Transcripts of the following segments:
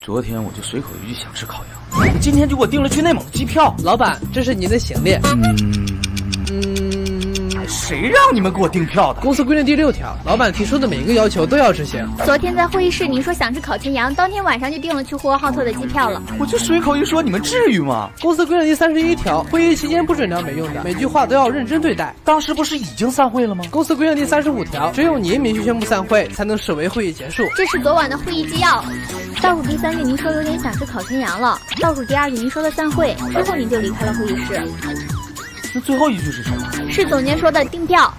昨天我就随口一句想吃烤羊，今天就给我订了去内蒙的机票。老板，这是您的行李。谁让你们给我订票的？公司规定第6条，老板提出的每一个要求都要执行。昨天在会议室您说想吃烤全羊，当天晚上就订了去呼和浩特的机票了。我就随口一说，你们至于吗？公司规定第31条，会议期间不准聊没用的，每句话都要认真对待。当时不是已经散会了吗？公司规定第35条，只有您明确宣布散会，才能视为会议结束。这是昨晚的会议纪要。倒数第3句您说有点想吃烤全羊了，倒数第2句您说的散会，之后您就离开了会议室。那最后一句是什么？是总监说的订票。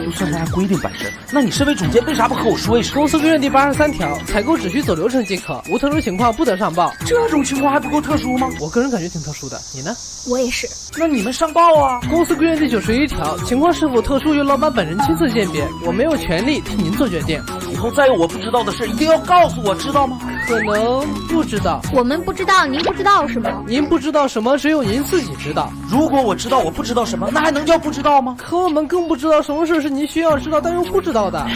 就算是按规定办事，那你身为总监为啥不和我说一声？公司规定第83条，采购只需走流程即可，无特殊情况不得上报。这种情况还不够特殊吗？我个人感觉挺特殊的，你呢？我也是。那你们上报啊！公司规定第91条，情况是否特殊由老板本人亲自鉴别，我没有权利替您做决定。以后再有我不知道的事，一定要告诉我，知道吗？可能不知道。我们不知道，您不知道是吗？您不知道什么，只有您自己知道。如果我知道我不知道什么，那还能叫不知道吗？可我们更不知道什么事是您需要知道但又不知道的。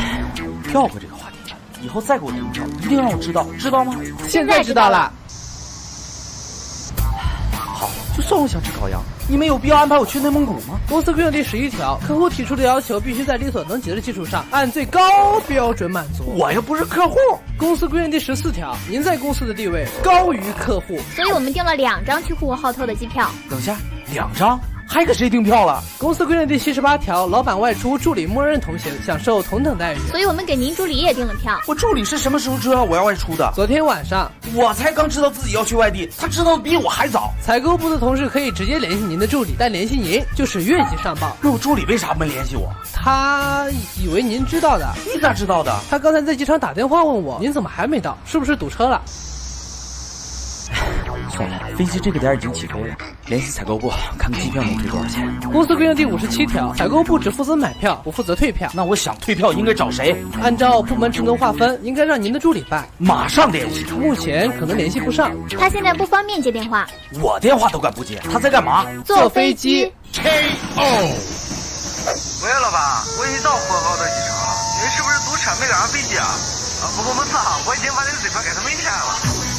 跳过这个话题吧，以后再给我订票，一定让我知道，知道吗？现在知道了。好，就算我想吃烤羊，你们有必要安排我去内蒙古吗？公司规定第11条，客户提出的要求必须在力所能及的基础上，按最高标准满足。我又不是客户。公司规定第14条，您在公司的地位高于客户，所以我们订了2张去呼和浩特的机票。等下，2张？还给谁订票了？公司规定第78条，老板外出，助理默认同行，享受同等待遇。所以我们给您助理也订了票。我助理是什么时候知道我要外出的？昨天晚上。我才刚知道自己要去外地，他知道的比我还早。采购部的同事可以直接联系您的助理，但联系您就是越级上报。那我助理为啥没联系我？他以为您知道的。你咋知道的？他刚才在机场打电话问我，您怎么还没到？是不是堵车了？算了，飞机这个点已经起飞了，联系采购部看看机票能退多少钱。公司规定第57条，采购部只负责买票，不负责退票。那我想退票应该找谁？按照部门职能划分，应该让您的助理办。马上联系。目前可能联系不上，他现在不方便接电话。我电话都敢不接，他在干嘛？坐飞机。KO。喂，老板，我已经到呼和浩特机场了，您是不是堵车没赶上飞机啊？不过没事，我已经把这个机票给他们签了。